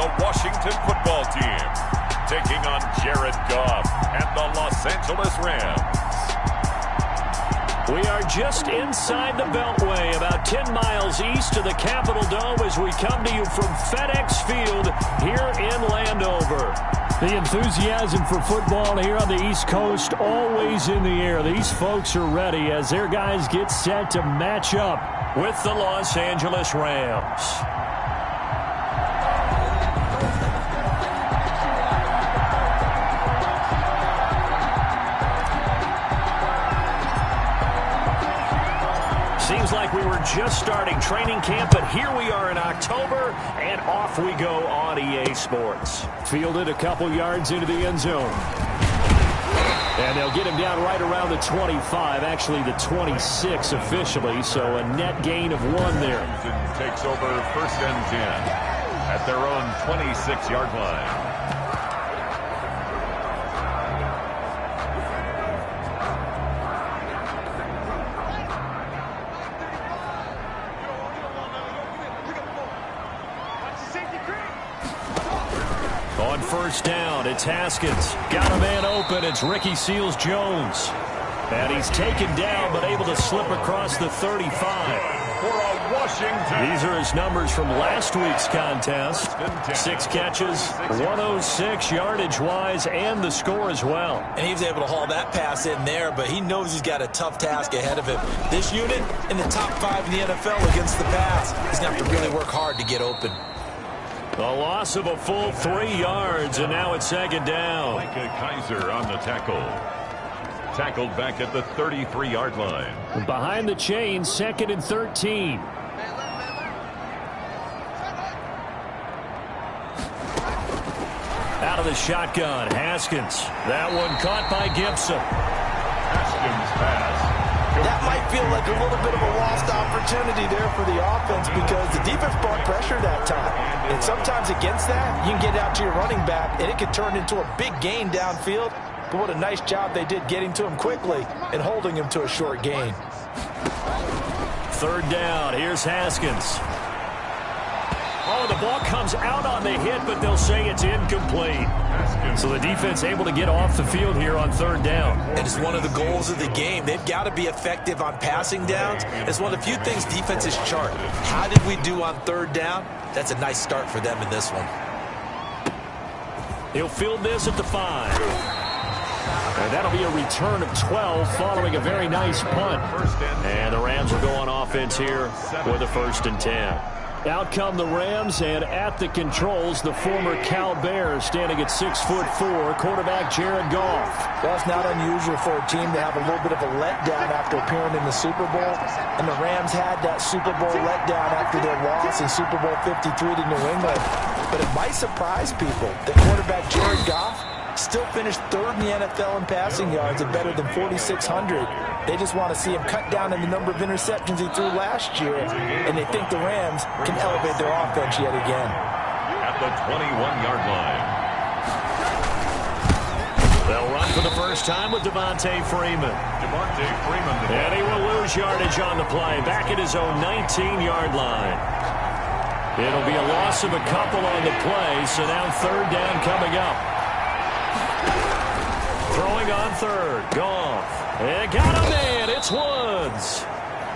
the Washington football team, taking on Jared Goff and the Los Angeles Rams. We are just inside the Beltway, about 10 miles east of the Capitol Dome as we come to you from FedEx Field here in Landover. The enthusiasm for football here on the East Coast always in the air. These folks are ready as their guys get set to match up with the Los Angeles Rams. Seems like we were just starting training camp, but here we are in October, and off we go on EA Sports. Fielded a couple yards into the end zone. And they'll get him down right around the 25, actually the 26 officially, so a net gain of 1 there. Takes over 1st and 10 at their own 26-yard line. On 1st down, it's Haskins. Got a man open. It's Ricky Seals-Jones. And he's taken down, but able to slip across the 35. For a Washington. These are his numbers from last week's contest. 6 catches, 106 yardage-wise, and the score as well. And he was able to haul that pass in there, but he knows he's got a tough task ahead of him. This unit in the top 5 in the NFL against the pass. He's going to have to really work hard to get open. A loss of a full 3 yards, and now it's 2nd down. Micah Kaiser on the tackle. Tackled back at the 33-yard line. Behind the chains, 2nd and 13. Out of the shotgun, Haskins. That one caught by Gibson. Haskins pass. That might feel like a little bit of a lost opportunity there for the offense because the defense brought pressure that time. And sometimes against that, you can get out to your running back, and it can turn into a big gain downfield. But what a nice job they did getting to him quickly and holding him to a short gain. 3rd down. Here's Haskins. Oh, the ball comes out on the hit, but they'll say it's incomplete. So the defense able to get off the field here on 3rd down. And it's one of the goals of the game. They've got to be effective on passing downs. It's one of the few things defenses chart. How did we do on 3rd down? That's a nice start for them in this one. He'll field this at the 5. And that'll be a return of 12 following a very nice punt. And the Rams will go on offense here with a 1st and 10. Out come the Rams, and at the controls, the former Cal Bear standing at 6'4", quarterback Jared Goff. Well, it's not unusual for a team to have a little bit of a letdown after appearing in the Super Bowl. And the Rams had that Super Bowl letdown after their loss in Super Bowl 53 to New England. But it might surprise people that quarterback Jared Goff still finished 3rd in the NFL in passing yards at better than 4,600. They just want to see him cut down on the number of interceptions he threw last year, and they think the Rams can elevate their offense yet again. At the 21-yard line. They'll run for the first time with Devontae Freeman. Devontae Freeman. And he will lose yardage on the play, back at his own 19-yard line. It'll be a loss of a couple on the play, so now 3rd down coming up. Throwing on 3rd, Goff. And got a man, it's Woods.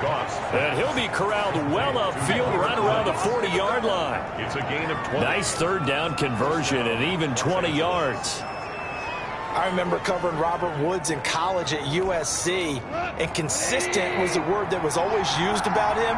Goff. And he'll be corralled well upfield right around the 40-yard line. It's a gain of 20. Nice 3rd down conversion and even 20 yards. I remember covering Robert Woods in college at USC, and consistent was the word that was always used about him.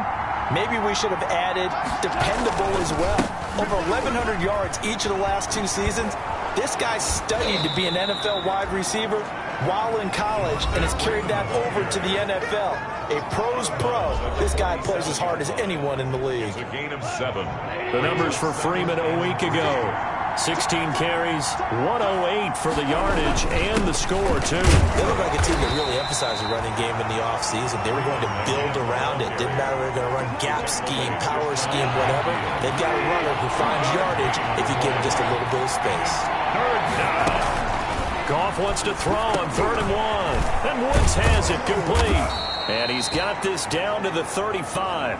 Maybe we should have added dependable as well. Over 1,100 yards each of the last 2 seasons. This guy studied to be an NFL wide receiver while in college and has carried that over to the NFL. A pro's pro. This guy plays as hard as anyone in the league. It's a gain of 7. The numbers for Freeman a week ago. 16 carries, 108 for the yardage, and the score, too. They look like a team that really emphasized the running game in the offseason. They were going to build around it. Didn't matter if they were going to run gap scheme, power scheme, whatever. They've got a runner who finds yardage if you give him just a little bit of space. 3rd down. Goff wants to throw on 3rd and 1. And Woods has it complete. And he's got this down to the 35.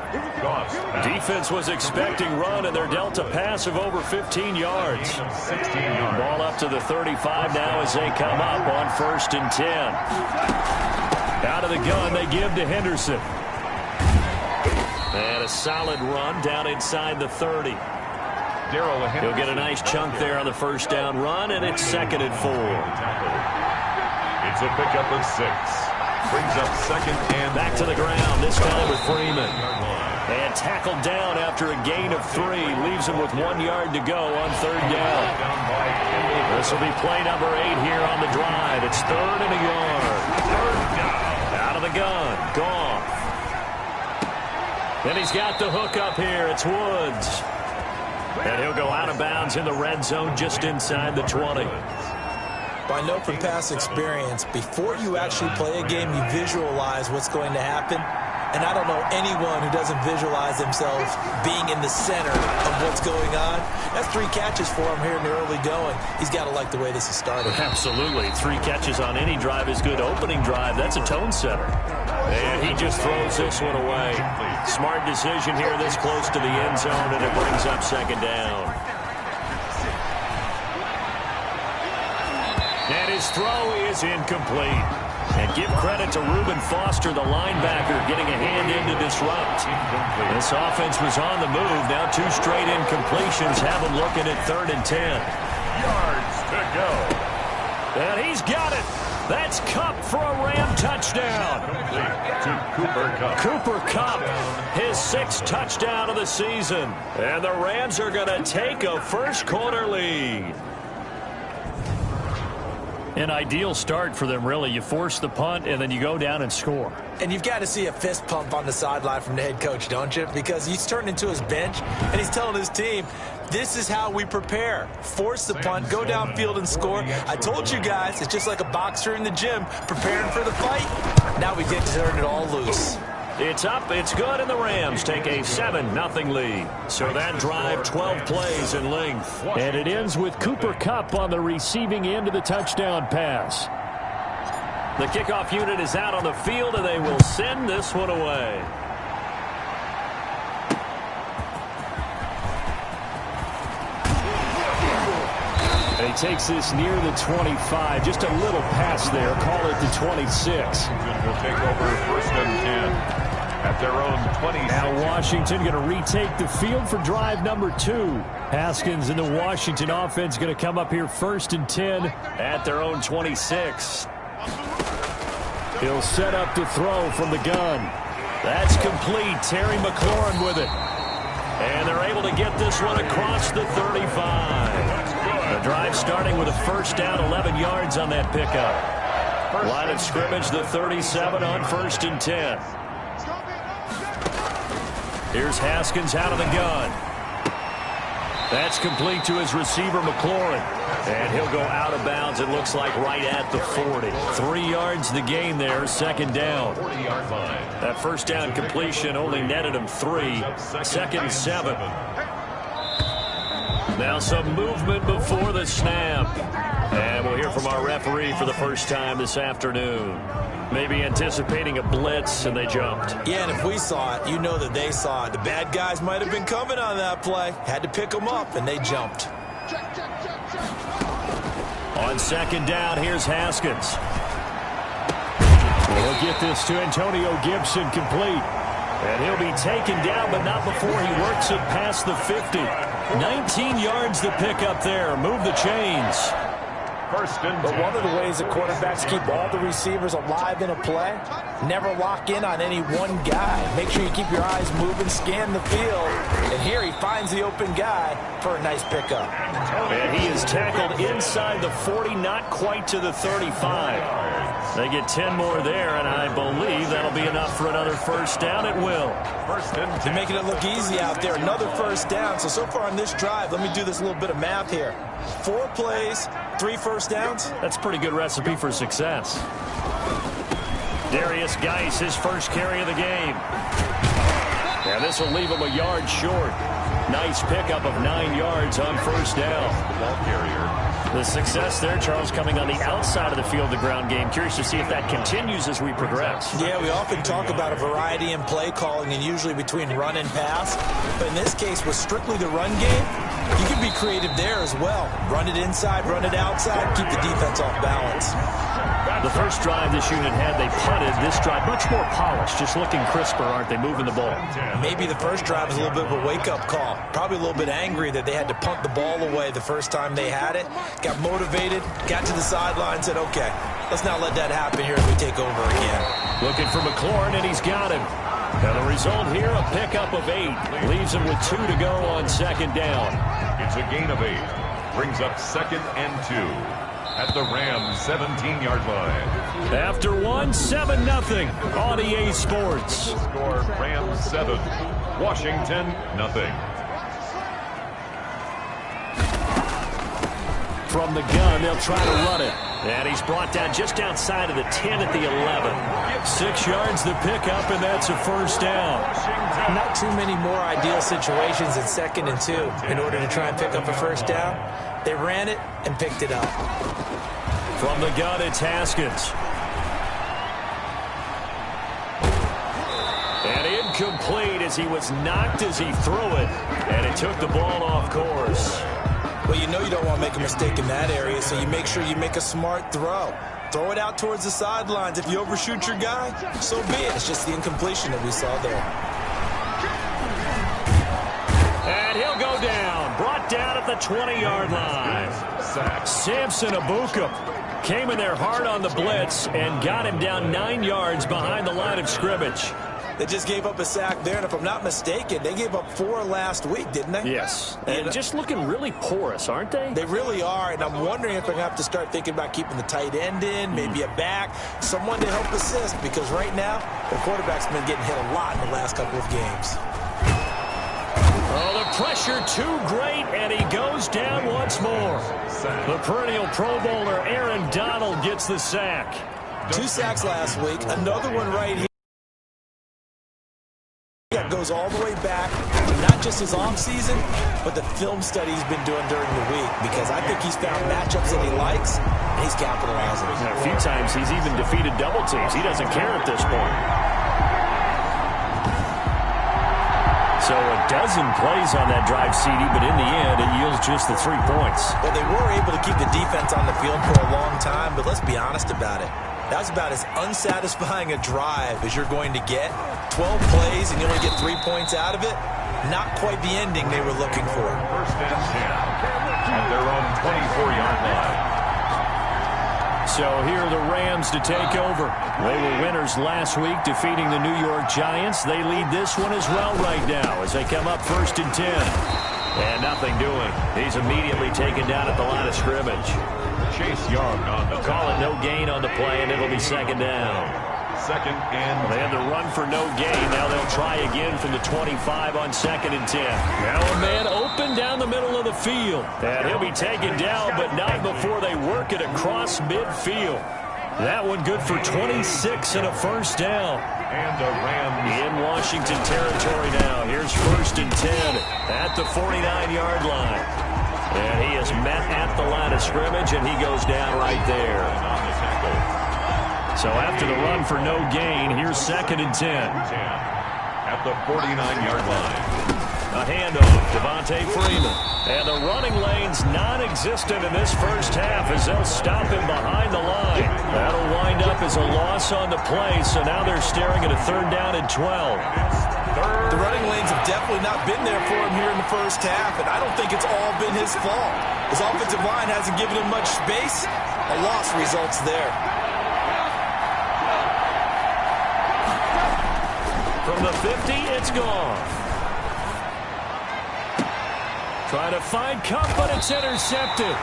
Defense was expecting run, and they're dealt a pass of over 15 yards. Ball up to the 35 now as they come up on 1st and 10. Out of the gun, they give to Henderson. And a solid run down inside the 30. He'll get a nice chunk there on the 1st down run, and it's 2nd and 4. It's a pickup of 6. Brings up 2nd and back to the ground, this time with Freeman. And tackled down after a gain of 3. Leaves him with 1 yard to go on 3rd down. This will be play number 8 here on the drive. It's 3rd and a yard. 3rd down. Out of the gun. Goff. Then he's got the hook up here. It's Woods. And he'll go out of bounds in the red zone just inside the 20. I know from past experience, before you actually play a game, you visualize what's going to happen. And I don't know anyone who doesn't visualize themselves being in the center of what's going on. That's 3 catches for him here in the early going. He's got to like the way this is started. Absolutely. 3 catches on any drive is good. Opening drive, that's a tone setter. And he just throws this one away. Smart decision here this close to the end zone, and it brings up 2nd down. And his throw is incomplete. And give credit to Reuben Foster, the linebacker, getting a hand in to disrupt. This offense was on the move. Now 2 straight incompletions have them looking at 3rd and 10. yards to go. And he's got it. That's Kupp for a Ram touchdown. To Cooper Kupp. Cooper Kupp, his 6th touchdown of the season. And the Rams are going to take a first-quarter lead. An ideal start for them, really. You force the punt, and then you go down and score. And you've got to see a fist pump on the sideline from the head coach, don't you? Because he's turned into his bench, and he's telling his team, this is how we prepare. Force the punt, go downfield and score. I told you guys, it's just like a boxer in the gym preparing for the fight. Now we get to turn it all loose. It's up, it's good, and the Rams take a 7-0 lead. So that drive, 12 plays in length. And it ends with Cooper Kupp on the receiving end of the touchdown pass. The kickoff unit is out on the field, and they will send this one away. And he takes this near the 25. Just a little pass there. Call it the 26. Will take over 1st and 10. At their own 20. Now Washington going to retake the field for drive number 2. Haskins and the Washington offense going to come up here 1st and 10 at their own 26. He'll set up to throw from the gun. That's complete. Terry McLaurin with it. And they're able to get this one across the 35. The drive starting with a 1st down, 11 yards on that pickup. Line of scrimmage, the 37 on 1st and 10. Here's Haskins out of the gun. That's complete to his receiver, McLaurin. And he'll go out of bounds, it looks like, right at the 40. 3 yards the gain there, 2nd down. 40-yard line. That 1st down completion only netted him 3. 2nd and 7. Now some movement before the snap. And we'll hear from our referee for the first time this afternoon. Maybe anticipating a blitz, and they jumped. Yeah, and if we saw it, you know that they saw it. The bad guys might have been coming on that play. Had to pick them up, and they jumped. On 2nd down, here's Haskins. We'll get this to Antonio Gibson complete. And he'll be taken down, but not before he works it past the 50. 19 yards to pick up there. Move the chains. 1st and 10. But one of the ways that quarterbacks keep all the receivers alive in a play, never lock in on any one guy. Make sure you keep your eyes moving, scan the field. And here he finds the open guy for a nice pickup. And he is tackled inside the 40, not quite to the 35. They get 10 more there, and I believe that'll be enough for another 1st down. It will. 1st and 10. They're making it look easy out there. Another 1st down. So far on this drive, let me do this little bit of math here. 4 plays, 3 1st downs. That's a pretty good recipe for success. Darius Geis, his first carry of the game. And this will leave him a yard short. Nice pickup of 9 yards on first down. The ball carrier. The success there, Charles, coming on the outside of the field, the ground game. Curious to see if that continues as we progress. Yeah, we often talk about a variety in play calling and usually between run and pass. But in this case, with strictly the run game, you can be creative there as well. Run it inside, run it outside, keep the defense off balance. The first drive this unit had, they punted. This drive, much more polished, just looking crisper, aren't they, moving the ball? Maybe the first drive was a little bit of a wake-up call. Probably a little bit angry that they had to punt the ball away the first time they had it. Got motivated, got to the sideline, said, okay, let's not let that happen here as we take over again. Looking for McLaurin, and he's got him. And the result here, a pickup of 8. Leaves him with 2 to go on second down. It's a gain of 8. Brings up 2nd and 2. At the Rams' 17-yard line. After 1, 7-0 on EA Sports. Score Rams 7, Washington nothing. From the gun, they'll try to run it. And he's brought down just outside of the 10 at the 11. 6 yards the pickup, and that's a first down. Not too many more ideal situations in 2nd and 2 in order to try and pick up a first down. They ran it and picked it up. From the gun, it's Haskins. And incomplete as he was knocked as he threw it. And it took the ball off course. Well, you know you don't want to make a mistake in that area, so you make sure you make a smart throw. Throw it out towards the sidelines. If you overshoot your guy, so be it. It's just the incompletion that we saw there. And he'll go down. Brought down at the 20-yard line. Samson Abuka came in there hard on the blitz and got him down 9 yards behind the line of scrimmage. They just gave up a sack there, and if I'm not mistaken, they gave up 4 last week, didn't they? Yes. And just looking really porous, aren't they? They really are, and I'm wondering if they're going to have to start thinking about keeping the tight end in, maybe a back, someone to help assist, because right now, the quarterback's been getting hit a lot in the last couple of games. Oh, the pressure too great, and he goes down once more. The perennial Pro Bowler Aaron Donald gets the sack. 2 sacks last week, another one right here. That goes all the way back to not just his offseason, but the film study he's been doing during the week, because I think he's found matchups that he likes, and he's capitalizing. A few times he's even defeated double teams. He doesn't care at this point. So a dozen plays on that drive, CD, but in the end, it yields just the 3 points. Well, they were able to keep the defense on the field for a long time, but let's be honest about it. That's about as unsatisfying a drive as you're going to get. 12 plays and you only get 3 points out of it. Not quite the ending they were looking for. First and 10 at their own 24-yard line. So here are the Rams to take over. They were winners last week, defeating the New York Giants. They lead this one as well right now as they come up 1st and 10. And nothing doing. He's immediately taken down at the line of scrimmage. Chase Young on the call it no gain on the play, and it'll be 2nd down. 2nd and They had the run for no gain. Now they'll try again from the 25 on 2nd and 10. Now a man open down the middle of the field. And he'll be taken down, but not before they work it across midfield. That one good for 26 and a first down. And the Rams in Washington territory now. Here's 1st and 10 at the 49-yard line. And he is met at the line of scrimmage, and he goes down right there. So after the run for no gain, here's 2nd and 10. At the 49-yard line. A handoff, Devontae Freeman. And the running lane's non-existent in this first half as they'll stop him behind the line. That'll wind up as a loss on the play, so now they're staring at a 3rd down and 12. The running lanes have definitely not been there for him here in the first half, and I don't think it's all been his fault. His offensive line hasn't given him much space. A loss results there. From the 50, it's gone. Trying to find Cup, but it's intercepted.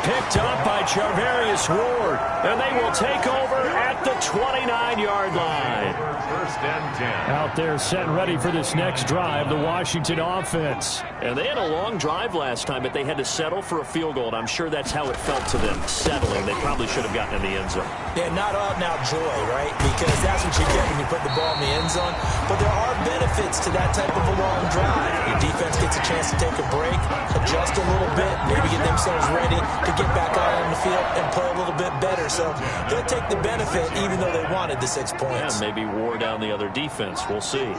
Picked up by Charvarius Ward. And they will take over at the 29-yard line. First and 10. Out there set and ready for this next drive, the Washington offense. And they had a long drive last time, but they had to settle for a field goal, and I'm sure that's how it felt to them, settling. They probably should have gotten in the end zone. Yeah, not out-and-out joy, right? Because that's what you get when you put the ball in the end zone. But there are benefits to that type of a long drive. Your defense gets a chance to take a break, adjust a little bit, maybe get themselves ready to get back out on the field and play a little bit better. So they'll take the benefit even though they wanted the 6 points. Yeah, maybe wore down the other defense. We'll see.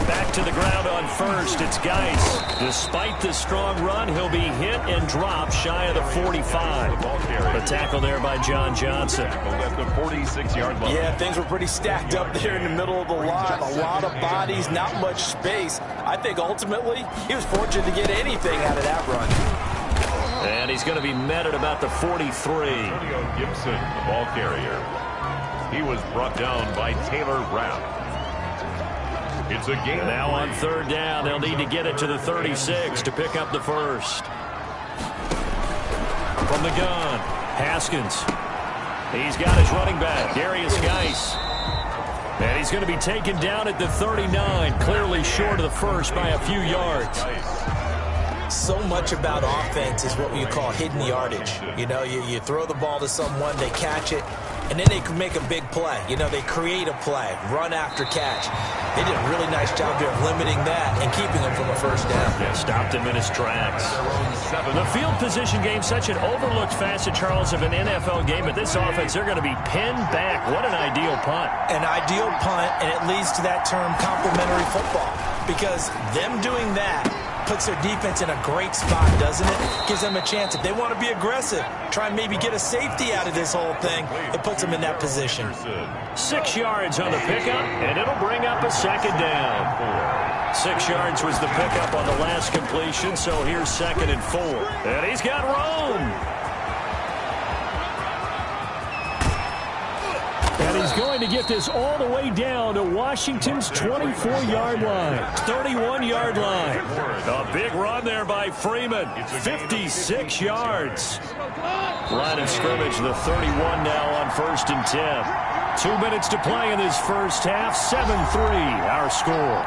Back to the ground on first. It's Geis. Despite the strong run, he'll be hit and dropped shy of the 45. The tackle there by John Johnson. At the 46-yard line. Yeah, things were pretty stacked up there in the middle of the line. A lot of bodies, not much space. I think ultimately he was fortunate to get anything out of that run. And he's going to be met at about the 43. Antonio Gibson, the ball carrier. He was brought down by Taylor Rapp. It's a game. Now on third down, they'll need to get it to the 36 to pick up the first. From the gun, Haskins. He's got his running back, Darius Geis. And he's going to be taken down at the 39, clearly short of the first by a few yards. So much about offense is what you call hidden yardage. You know, you throw the ball to someone, they catch it, and then they can make a big play. You know, they create a play, run after catch. They did a really nice job here of limiting that and keeping him from a first down. Yeah, stopped him in his tracks. The field position game, such an overlooked facet, Charles, of an NFL game, but this offense, they're going to be pinned back. What an ideal punt. An ideal punt, and it leads to that term complementary football, because them doing that puts their defense in a great spot, doesn't it? Gives them a chance. If they want to be aggressive, try and maybe get a safety out of this whole thing, it puts them in that position. 6 yards on the pickup, and it'll bring up a second down. 6 yards was the pickup on the last completion, so here's 2nd and 4. And he's got room. And he's going to get this all the way down to Washington's 24-yard line, 31-yard line. A big run there by Freeman, 56 yards. Line of scrimmage, the 31 now on 1st and 10. 2 minutes to play in this first half, 7-3 our score.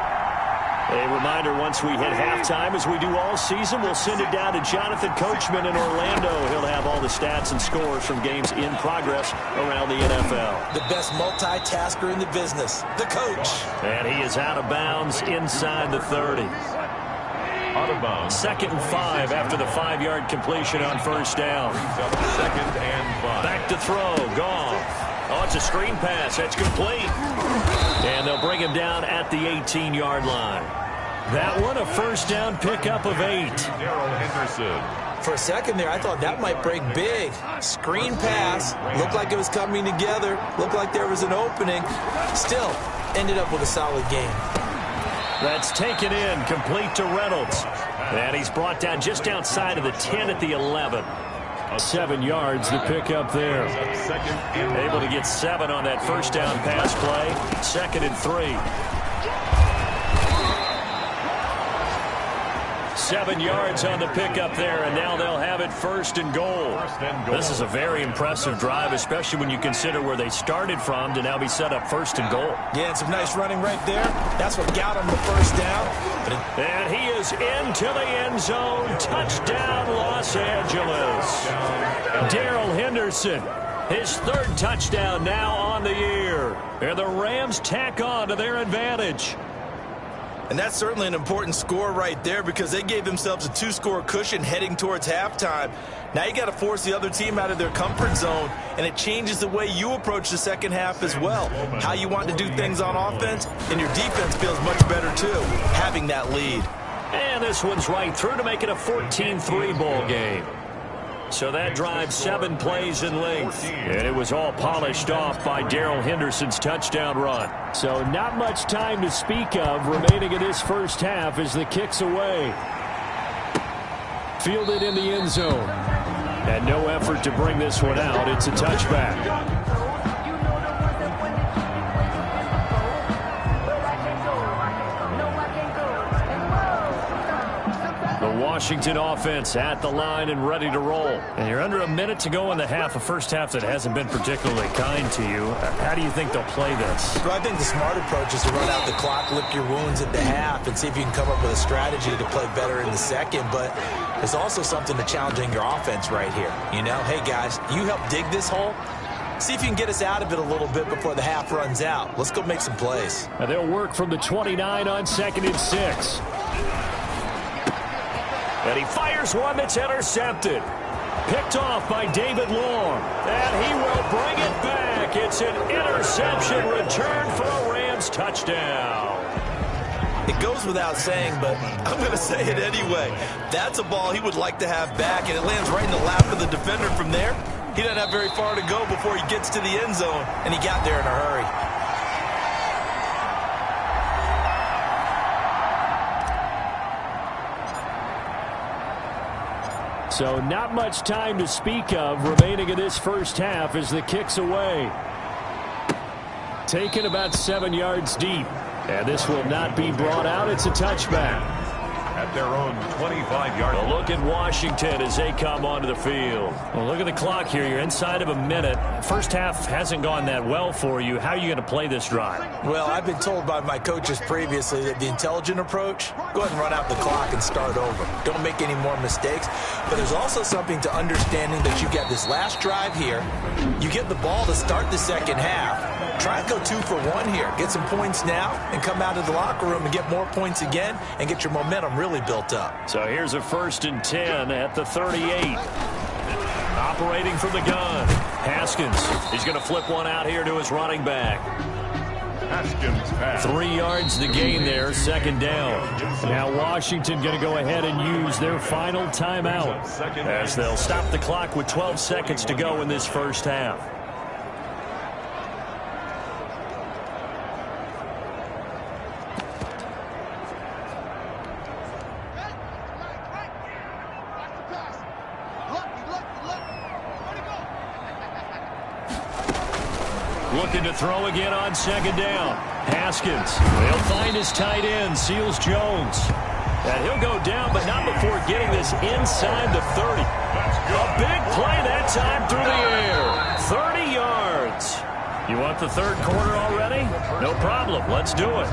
A reminder, once we hit halftime, as we do all season, we'll send it down to Jonathan Coachman in Orlando. He'll have all the stats and scores from games in progress around the NFL. The best multitasker in the business, the coach. And he is out of bounds inside the 30. Out of bounds. 2nd and 5 after the 5-yard completion on first down. 2nd and 5. Back to throw, Goff. Oh, it's a screen pass. That's complete. And they'll bring him down at the 18-yard line. That one, a first down pickup of 8. Darrell Henderson. For a second there, I thought that might break big. Screen pass. Looked like it was coming together. Looked like there was an opening. Still, ended up with a solid game. That's taken in, complete to Reynolds. And he's brought down just outside of the 10 at the 11. 7 yards to pick up there. Able to get 7 on that first down pass play. 2nd and 3. 7 yards on the pickup there, and now they'll have it 1st and goal. This is a very impressive drive, especially when you consider where they started from to now be set up 1st and goal. Yeah, and some nice running right there. That's what got him the first down. And he is into the end zone. Touchdown, Los Angeles. Darrell Henderson, his 3rd touchdown now on the year. And the Rams tack on to their advantage. And that's certainly an important score right there, because they gave themselves a 2-score cushion heading towards halftime. Now you got to force the other team out of their comfort zone, and it changes the way you approach the second half as well. How you want to do things on offense, and your defense feels much better too, having that lead. And this one's right through to make it a 14-3 ball game. So that drive 7 plays in length. And it was all polished off by Darrell Henderson's touchdown run. So not much time to speak of remaining in this first half as the kick's away. Fielded in the end zone. And no effort to bring this one out. It's a touchback. Washington offense at the line and ready to roll. And you're under a minute to go in the half, a first half that hasn't been particularly kind to you. How do you think they'll play this? Well, I think the smart approach is to run out the clock, lick your wounds at the half, and see if you can come up with a strategy to play better in the second. But there's also something to challenging your offense right here. You know, hey, guys, you help dig this hole. See if you can get us out of it a little bit before the half runs out. Let's go make some plays. And they'll work from the 29 on 2nd and 6. And he fires one that's intercepted. Picked off by David Long. And he will bring it back. It's an interception return for a Rams touchdown. It goes without saying, but I'm going to say it anyway. That's a ball he would like to have back, and it lands right in the lap of the defender from there. He doesn't have very far to go before he gets to the end zone, and he got there in a hurry. So not much time to speak of remaining in this first half as the kick's away. Taken about 7 yards deep. And this will not be brought out. It's a touchback. At their own 25-yard line. A look at Washington as they come onto the field. Well, look at the clock here. You're inside of a minute. First half hasn't gone that well for you. How are you going to play this drive? Well, I've been told by my coaches previously that the intelligent approach, go ahead and run out the clock and start over. Don't make any more mistakes. But there's also something to understanding that you get this last drive here. You get the ball to start the second half. Try and go 2 for 1 here. Get some points now and come out of the locker room and get more points again and get your momentum really built up. So here's a 1st and 10 at the 38. Operating from the gun. Haskins. He's going to flip one out here to his running back. Haskins pass. 3 yards to gain there, 2nd down. Now Washington going to go ahead and use their final timeout as they'll stop the clock with 12 seconds to go in this first half. Looking to throw again on 2nd down. Haskins. They'll find his tight end, Seals Jones. And he'll go down, but not before getting this inside the 30. A big play that time through the air. 30 yards. You want the third quarter already? No problem. Let's do it.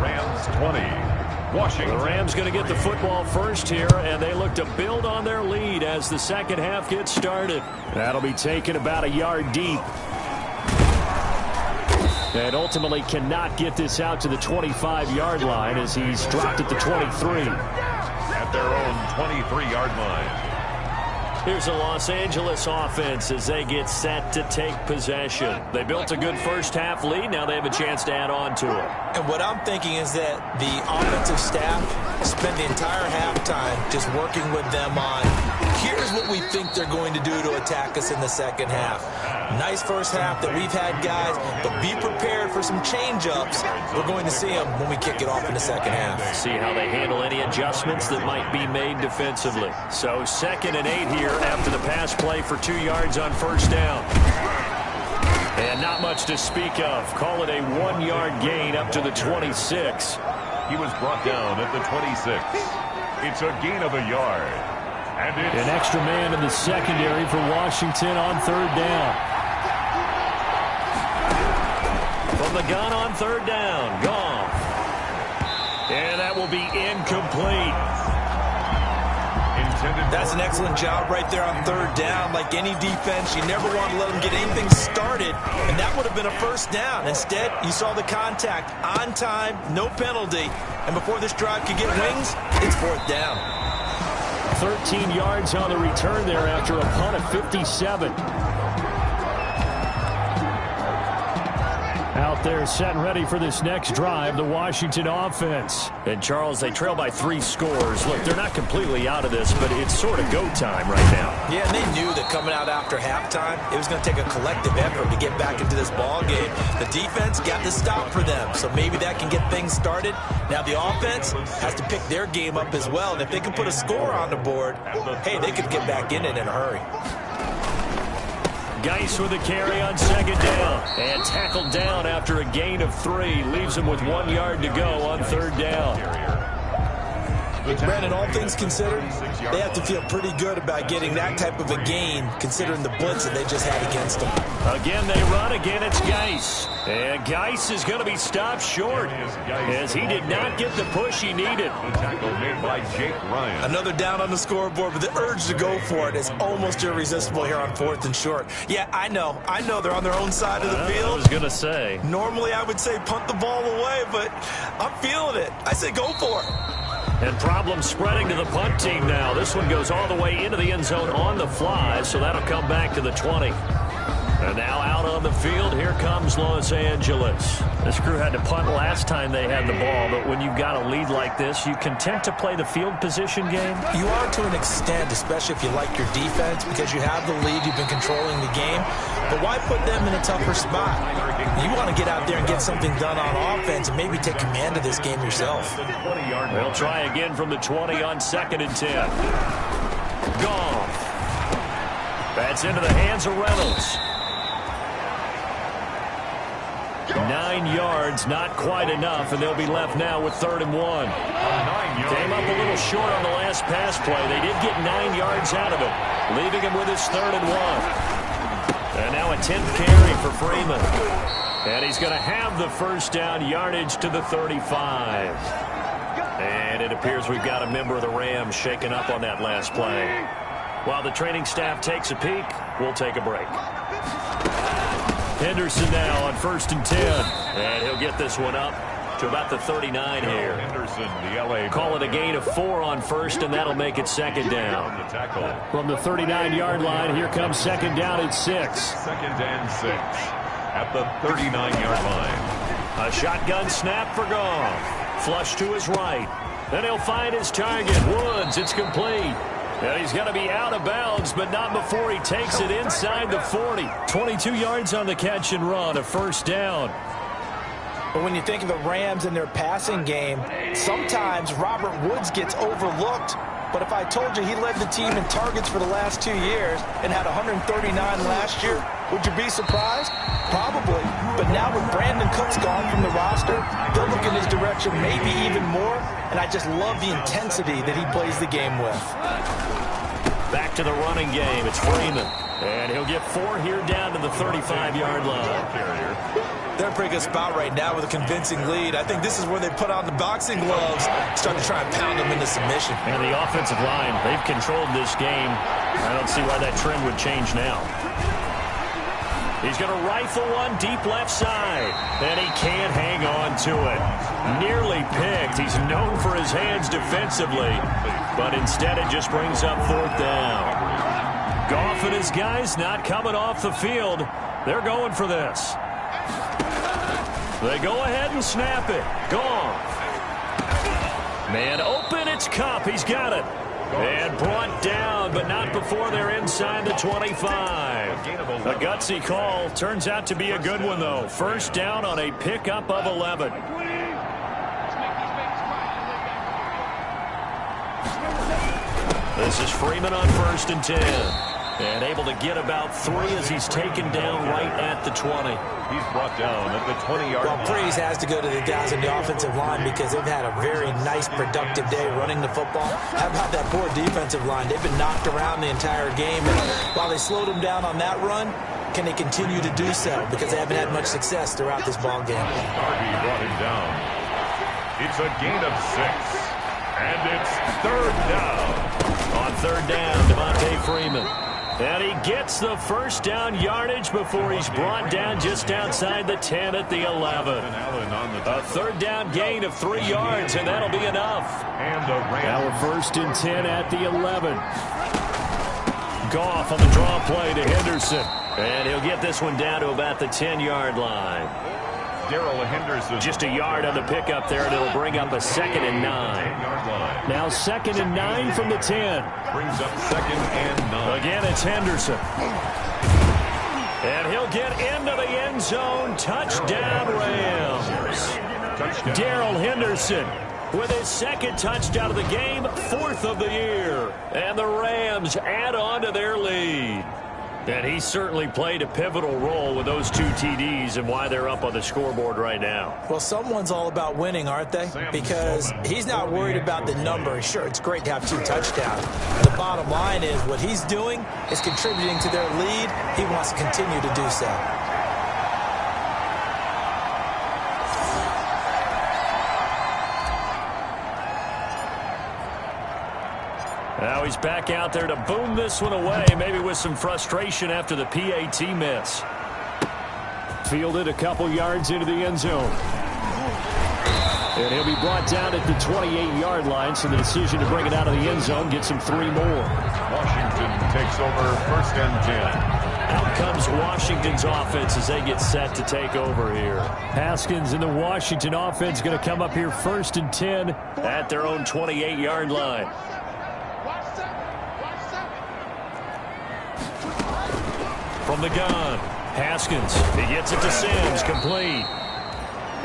Rams 20. Washington. The Rams going to get the football first here, and they look to build on their lead as the second half gets started. That'll be taken about a yard deep. And ultimately cannot get this out to the 25-yard line as he's dropped at the 23. At their own 23-yard line. Here's the Los Angeles offense as they get set to take possession. They built a good first half lead. Now they have a chance to add on to it. And what I'm thinking is that the offensive staff spent the entire halftime just working with them on, here's what we think they're going to do to attack us in the second half. Nice first half that we've had, guys, but be prepared for some change-ups. We're going to see them when we kick it off in the second half. See how they handle any adjustments that might be made defensively. So 2nd and 8 here after the pass play for 2 yards on 1st down. And not much to speak of. Call it a 1-yard gain up to the 26. He was brought down at the 26. It's a gain of a yard. And it's an extra man in the secondary for Washington on 3rd down. From the gun on 3rd down. Gone. And that will be incomplete. That's an excellent job right there on 3rd down. Like any defense, you never want to let them get anything started, and that would have been a 1st down. Instead, you saw the contact on time, no penalty, and before this drive could get wings, it's 4th down. 13 yards on the return there after a punt of 57. Out there set and ready for this next drive, the Washington offense. And Charles, they trail by 3 scores. Look, they're not completely out of this, but it's sort of go time right now. Yeah, and they knew that coming out after halftime, it was going to take a collective effort to get back into this ball game. The defense got the stop for them, so maybe that can get things started. Now the offense has to pick their game up as well, and if they can put a score on the board, hey, they could get back in it in a hurry. Geis with a carry on 2nd down. And tackled down after a gain of 3. Leaves him with 1 yard to go on 3rd down. Brandon, all things considered, they have to feel pretty good about getting that type of a gain, considering the blitz that they just had against them. Again, they run. Again, it's Geis. And Geis is going to be stopped short as he did not get the push he needed. The tackle made by Jake Ryan. Another down on the scoreboard, but the urge to go for it is almost irresistible here on 4th and short. Yeah, I know they're on their own side of the field. I was going to say. Normally, I would say punt the ball away, but I'm feeling it. I say go for it. And problems spreading to the punt team now. This one goes all the way into the end zone on the fly, so that'll come back to the 20. And now out on the field, here comes Los Angeles. This crew had to punt last time they had the ball, but when you've got a lead like this, you content to play the field position game? You are to an extent, especially if you like your defense, because you have the lead, you've been controlling the game. But why put them in a tougher spot? You want to get out there and get something done on offense and maybe take command of this game yourself. They'll try again from the 20 on 2nd and 10. Goff. That's into the hands of Reynolds. 9 yards, not quite enough, and they'll be left now with 3rd and 1. Came up a little short on the last pass play. They did get 9 yards out of it, leaving him with his 3rd and 1. And now a 10th carry for Freeman. And he's going to have the first down, yardage to the 35. And it appears we've got a member of the Rams shaken up on that last play. While the training staff takes a peek, we'll take a break. Henderson now on 1st and 10. And he'll get this one up to about the 39 here. Henderson, the LA. Call it a gain of 4 on 1st, and that'll make it 2nd down. From the 39-yard line, here comes 2nd down at 6. 2nd and 6 at the 39-yard line. A shotgun snap for Goff. Flush to his right. Then he'll find his target. Woods, it's complete. And he's going to be out of bounds, but not before he takes it inside the 40. 22 yards on the catch and run, a 1st down. But when you think of the Rams and their passing game, sometimes Robert Woods gets overlooked. But if I told you he led the team in targets for the last 2 years and had 139 last year, would you be surprised? Probably. But now with Brandon Cooks gone from the roster, they'll look in his direction maybe even more. And I just love the intensity that he plays the game with. Back to the running game. It's Freeman. And he'll get 4 here down to the 35-yard line. They're in a pretty good spot right now with a convincing lead. I think this is where they put on the boxing gloves, start to try and pound them into submission. And the offensive line, they've controlled this game. I don't see why that trend would change now. He's going to rifle one deep left side. And he can't hang on to it. Nearly picked. He's known for his hands defensively. But instead it just brings up 4th down. Goff and his guys not coming off the field. They're going for this. They go ahead and snap it. Goff. Man open, it's Kupp. He's got it. And brought down, but not before they're inside the 25. A gutsy call. Turns out to be a good one, though. 1st down on a pickup of 11. This is Freeman on 1st and 10. And able to get about 3 as he's taken down right at the 20. He's brought down at the 20-yard line. Well, praise has to go to the guys in the offensive line because they've had a very nice, productive day running the football. How about that poor defensive line? They've been knocked around the entire game. And while they slowed them down on that run, can they continue to do so? Because they haven't had much success throughout this ball game. Darby brought him down. It's a gain of 6. And it's 3rd down. On 3rd down, Devontae Freeman. And he gets the 1st down yardage before he's brought down just outside the 10 at the 11. A 3rd down gain of 3 yards, and that'll be enough. And the Now a 1st and 10 at the 11. Goff on the draw play to Henderson. And he'll get this one down to about the 10-yard line. Darrell Henderson. Just a yard on the pickup there, and it'll bring up a 2nd and 9. Now 2nd and 9 from the 10. Brings up 2nd and 9. Again, it's Henderson. And he'll get into the end zone. Touchdown, Rams. Darrell Henderson with his 2nd touchdown of the game, 4th of the year. And the Rams add on to their lead. And he certainly played a pivotal role with those 2 TDs and why they're up on the scoreboard right now. Well, someone's all about winning, aren't they? Because he's not worried about the number. Sure, it's great to have 2 touchdowns. The bottom line is what he's doing is contributing to their lead. He wants to continue to do so. Now he's back out there to boom this one away, maybe with some frustration after the PAT miss. Fielded a couple yards into the end zone. And he'll be brought down at the 28-yard line, so the decision to bring it out of the end zone gets him 3 more. Washington takes over 1st and 10. Out comes Washington's offense as they get set to take over here. Haskins and the Washington offense going to come up here 1st and 10 at their own 28-yard line. From the gun, Haskins, he gets it to Sims, complete.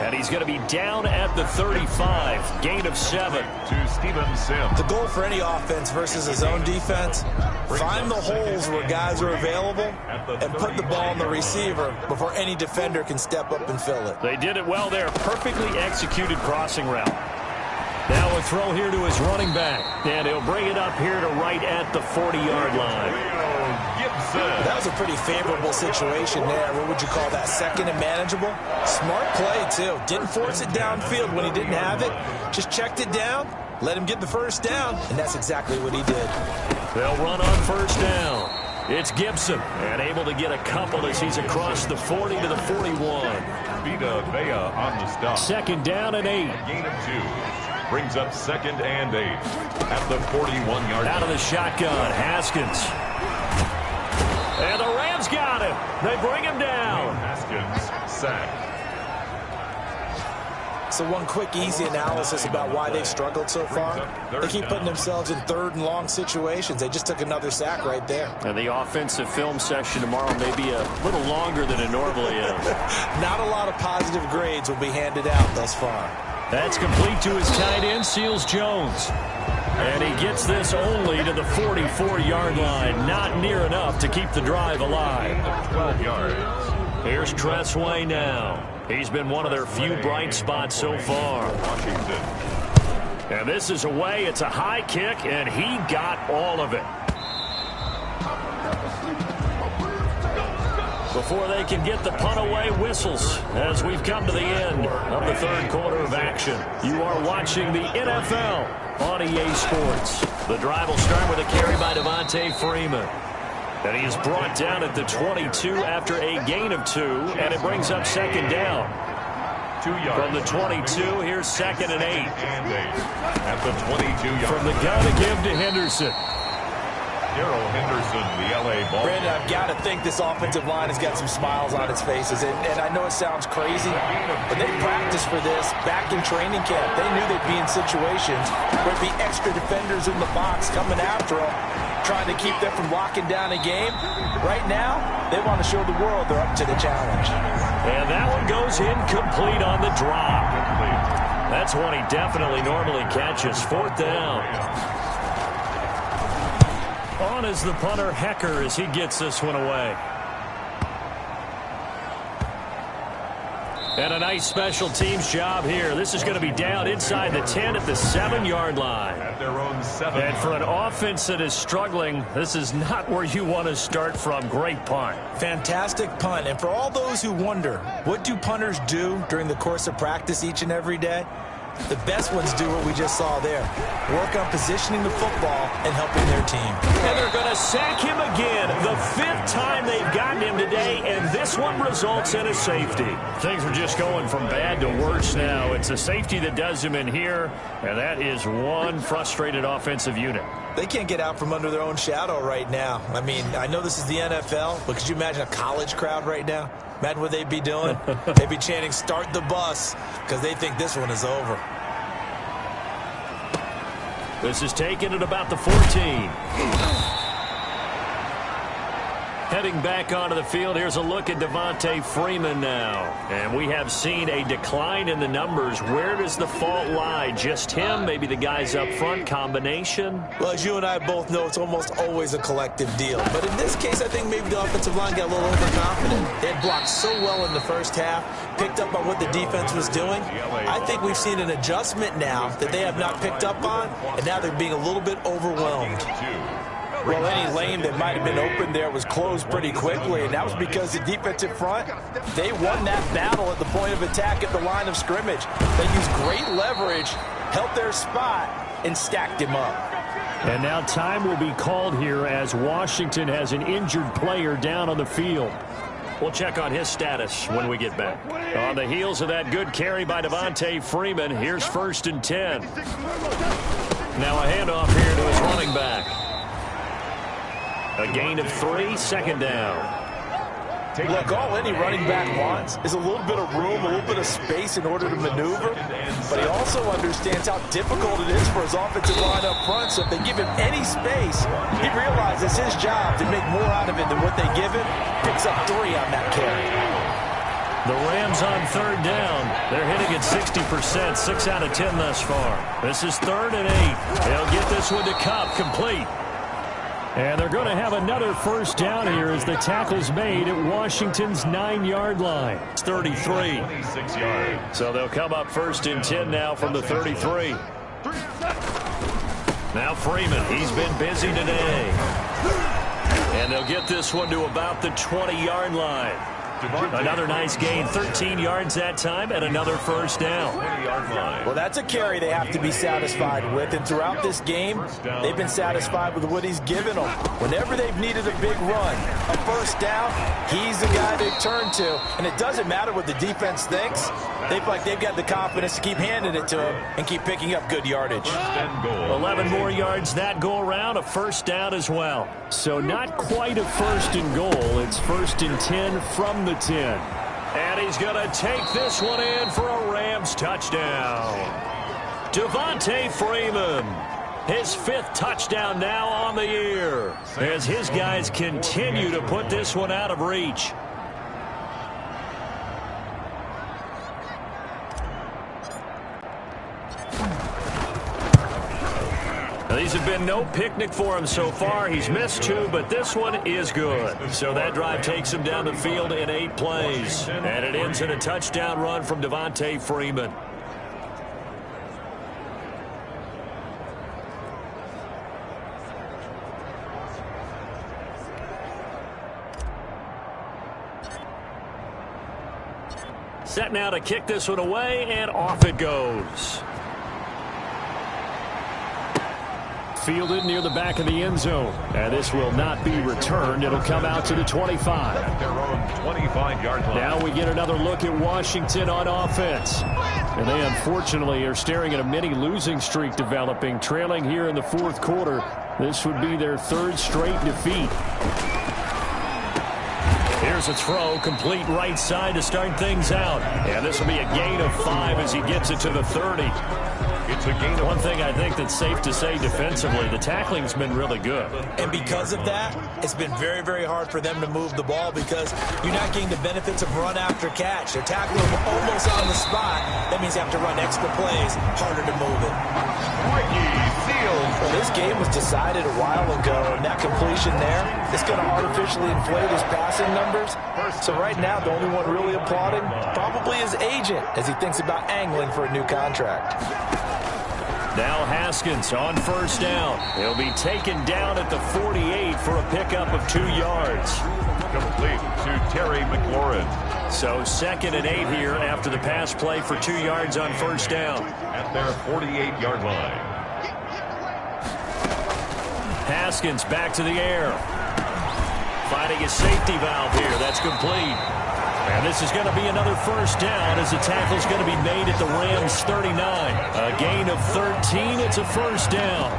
And he's going to be down at the 35, gain of 7. To Steven Sims. The goal for any offense versus his own defense, find the holes where guys are available and put the ball on the receiver before any defender can step up and fill it. They did it well there, perfectly executed crossing route. Now a throw here to his running back, and he'll bring it up here to right at the 40-yard line. That was a pretty favorable situation there. What would you call that? Second and manageable? Smart play, too. Didn't force it downfield when he didn't have it. Just checked it down, let him get the 1st down, and that's exactly what he did. They'll run on 1st down. It's Gibson, and able to get a couple as he's across the 40 to the 41. Vita Vea on the stop. 2nd down and 8. Gain of 2. Brings up 2nd and 8 at the 41-yard line. Out of the shotgun, Haskins. And the Rams got him. They bring him down. Haskins sacked. So one quick, easy analysis about why they've struggled so far. They keep putting themselves in 3rd and long situations. They just took another sack right there. And the offensive film session tomorrow may be a little longer than it normally is. Not a lot of positive grades will be handed out thus far. That's complete to his tight end, Seals Jones. And he gets this only to the 44-yard line. Not near enough to keep the drive alive. 12 yards. Here's Tressway now. He's been one of their few bright spots so far. Washington. And this is away. It's a high kick, and he got all of it. Before they can get the punt away, whistles as we've come to the end of the 3rd quarter of action. You are watching the NFL on EA Sports. The drive will start with a carry by Devontae Freeman. And he is brought down at the 22 after a gain of 2, and it brings up 2nd down. 2 yards. From the 22, here's 2nd and 8. And 8 at the 22-yard. From the gun to give to Henderson. Darrell Henderson, the L.A. ball. Brandon, I've got to think this offensive line has got some smiles on its faces. And I know it sounds crazy, but they practiced for this back in training camp. They knew they'd be in situations where there'd be extra defenders in the box coming after them, trying to keep them from locking down a game. Right now, they want to show the world they're up to the challenge. And that one goes incomplete on the drop. That's one he definitely normally catches. 4th down. On is the punter, Hecker, as he gets this one away. And a nice special teams job here. This is going to be down inside the 10 at the 7-yard line. At their own 7. And for an offense that is struggling, this is not where you want to start from. Great punt. Fantastic punt. And for all those who wonder, what do punters do during the course of practice each and every day? The best ones do what we just saw there. Work on positioning the football and helping their team. And they're going to sack him again. The 5th time they've gotten him today, and this one results in a safety. Things are just going from bad to worse now. It's a safety that does him in here, and that is one frustrated offensive unit. They can't get out from under their own shadow right now. I mean, I know this is the NFL, but could you imagine a college crowd right now? Imagine what they'd be doing. They'd be chanting, "Start the bus," because they think this one is over. This is taken at about the 14. Heading back onto the field, here's a look at Devontae Freeman now. And we have seen a decline in the numbers. Where does the fault lie? Just him? Maybe the guys up front? Combination? Well, as you and I both know, it's almost always a collective deal. But in this case, I think maybe the offensive line got a little overconfident. They had blocked so well in the first half, picked up on what the defense was doing. I think we've seen an adjustment now that they have not picked up on, and now they're being a little bit overwhelmed. Well, any lane that might have been open there was closed pretty quickly, and that was because the defensive front, they won that battle at the point of attack at the line of scrimmage. They used great leverage, held their spot, and stacked him up. And now time will be called here as Washington has an injured player down on the field. We'll check on his status when we get back. On the heels of that good carry by Devontae Freeman, here's 1st and 10. Now a handoff here to his running back. A gain of 3, 2nd down. Look, all any running back wants is a little bit of room, a little bit of space in order to maneuver, but he also understands how difficult it is for his offensive line up front, so if they give him any space, he realizes his job to make more out of it than what they give him. Picks up 3 on that carry. The Rams on 3rd down. They're hitting at 60%, 6 out of 10 thus far. This is 3rd and 8. They'll get this one to Cup, complete. And they're going to have another 1st down here as the tackle's made at Washington's 9-yard line. It's 33. So they'll come up 1st and 10 now from the 33. Now Freeman, he's been busy today. And they'll get this one to about the 20-yard line. Another nice gain, 13 yards that time, and another 1st down. Well, that's a carry they have to be satisfied with, and throughout this game, they've been satisfied with what he's given them. Whenever they've needed a big run, a 1st down, he's the guy they turn to, and it doesn't matter what the defense thinks. They've got the confidence to keep handing it to him and keep picking up good yardage. 11 more yards that go around, a 1st down as well. So not quite a 1st and goal. It's 1st and 10 from the 10. And he's going to take this one in for a Rams touchdown. Devontae Freeman, his 5th touchdown now on the year, as his guys continue to put this one out of reach. These have been no picnic for him so far. He's missed 2, but this one is good. So that drive takes him down the field in 8 plays. And it ends in a touchdown run from Devontae Freeman. Set now to kick this one away, and off it goes. Fielded near the back of the end zone. And this will not be returned. It'll come out to the 25. At their own 25-yard line. Now we get another look at Washington on offense. And they unfortunately are staring at a mini losing streak developing, trailing here in the 4th quarter. This would be their 3rd straight defeat. Here's a throw, complete right side to start things out. And this will be a gain of 5 as he gets it to the 30. It's a gain of one thing I think that's safe to say defensively, the tackling's been really good. And because of that, it's been very, very hard for them to move the ball because you're not getting the benefits of run after catch. They're tackling them almost on the spot. That means you have to run extra plays, harder to move it. Well, this game was decided a while ago, and that completion there is going to artificially inflate his passing numbers. So right now, the only one really applauding probably his agent as he thinks about angling for a new contract. Now Haskins on 1st down. He'll be taken down at the 48 for a pickup of 2 yards. Complete to Terry McLaurin. So 2nd and 8 here after the pass play for 2 yards on 1st down. At their 48-yard line. Haskins back to the air. Finding a safety valve here. That's complete. And this is going to be another 1st down as the tackle's going to be made at the Rams 39. A gain of 13. It's a 1st down.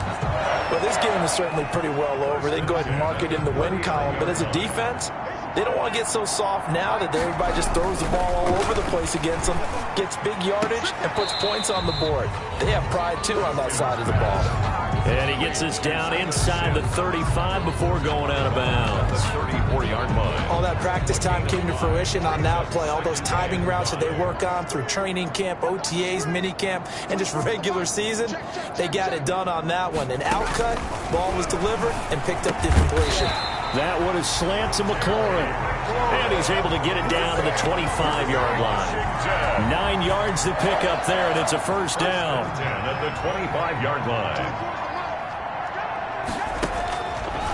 Well, this game is certainly pretty well over. They can go ahead and mark it in the win column. But as a defense, they don't want to get so soft now that everybody just throws the ball all over the place against them, gets big yardage, and puts points on the board. They have pride, too, on that side of the ball. And he gets us down inside the 35 before going out of bounds. 34-yard practice time came to fruition on that play. All those timing routes that they work on through training camp, OTAs, minicamp, and just regular season, they got it done on that one. An outcut, ball was delivered, and picked up the completion. That one is slant to McLaurin. And he's able to get it down to the 25-yard line. 9 yards to pick up there, and it's a first down. At the 25-yard line.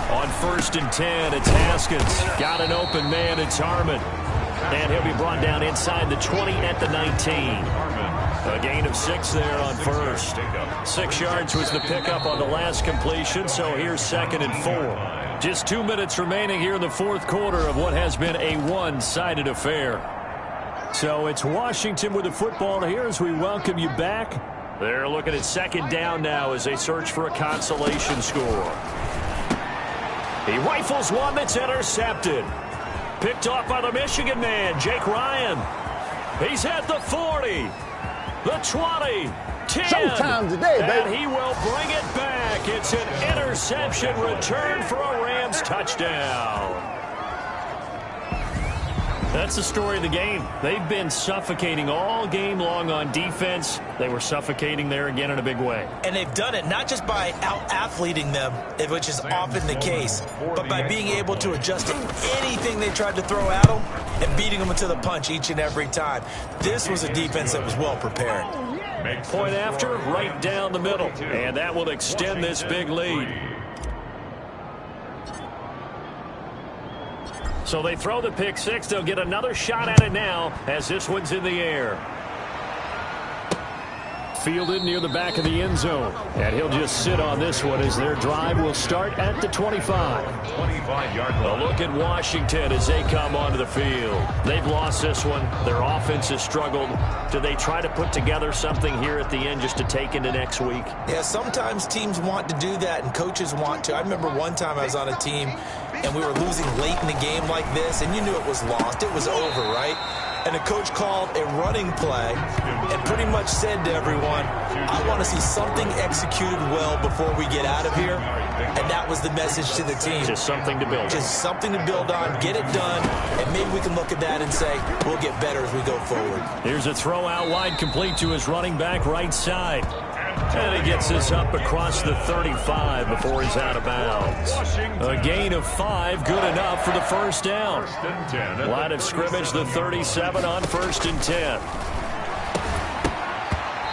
On 1st and 10, it's Haskins. Got an open man, it's Harmon. And he'll be brought down inside the 20 at the 19. A gain of 6 there on first. 6 yards was the pickup on the last completion, so here's 2nd and 4. Just 2 minutes remaining here in the fourth quarter of what has been a one-sided affair. So it's Washington with the football here as we welcome you back. They're looking at 2nd down now as they search for a consolation score. He rifles one that's intercepted. Picked off by the Michigan man, Jake Ryan. He's at the 40, the 20, 10. Showtime today, baby. And he will bring it back. It's an interception return for a Rams touchdown. That's the story of the game. They've been suffocating all game long on defense. They were suffocating there again in a big way. And they've done it not just by out-athleting them, which is often the case, but by being able to adjust to anything they tried to throw at them and beating them to the punch each and every time. This was a defense that was well prepared. Point after, right down the middle. And that will extend this big lead. So they throw the pick six. They'll get another shot at it now as this one's in the air. Fielded near the back of the end zone. And he'll just sit on this one as their drive will start at the 25. 25-yard A line. look at Washington as they come onto the field. They've lost this one. Their offense has struggled. Do they try to put together something here at the end just to take into next week? Yeah, sometimes teams want to do that and coaches want to. I remember one time I was on a team and we were losing late in the game like this, and you knew it was lost. It was over, right? And the coach called a running play and pretty much said to everyone, I want to see something executed well before we get out of here. And that was the message to the team. Just something to build on. Just something to build on, get it done, and maybe we can look at that and say, we'll get better as we go forward. Here's a throw out wide, complete to his running back right side. And he gets this up across the 35 before he's out of bounds. A gain of 5, good enough for the first down. Line of scrimmage, the 37 on 1st and 10.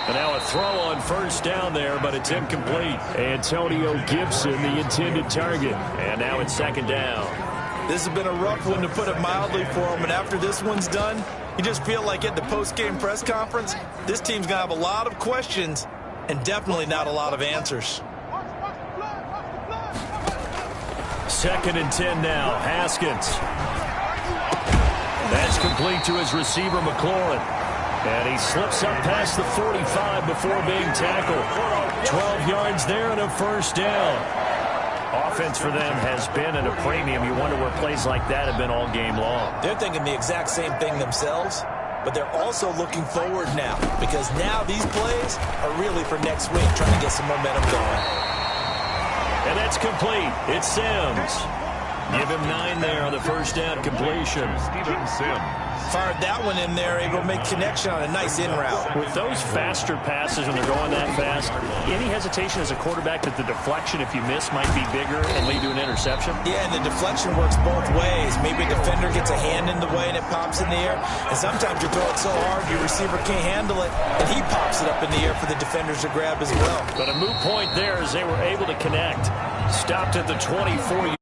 And now a throw on first down there, but it's incomplete. Antonio Gibson, the intended target. And now it's 2nd down. This has been a rough one, to put it mildly, for him. And after this one's done, you just feel like at the post-game press conference, this team's going to have a lot of questions and definitely not a lot of answers. 2nd and 10 now. Haskins. That's complete to his receiver, McLaurin. And he slips up past the 45 before being tackled. 12 yards there and a first down. Offense for them has been at a premium. You wonder where plays like that have been all game long. They're thinking the exact same thing themselves, but they're also looking forward now, because now these plays are really for next week, trying to get some momentum going. And that's complete. It's Sims. Give him 9 there on the first down completion. Steven Sims. Fired that one in there, able to make connection on a nice in route. With those faster passes when they're going that fast, any hesitation as a quarterback that the deflection, if you miss, might be bigger and lead to an interception? Yeah, and the deflection works both ways. Maybe a defender gets a hand in the way and it pops in the air. And sometimes you throw it so hard your receiver can't handle it, and he pops it up in the air for the defenders to grab as well. But a moot point there as they were able to connect. Stopped at the 24.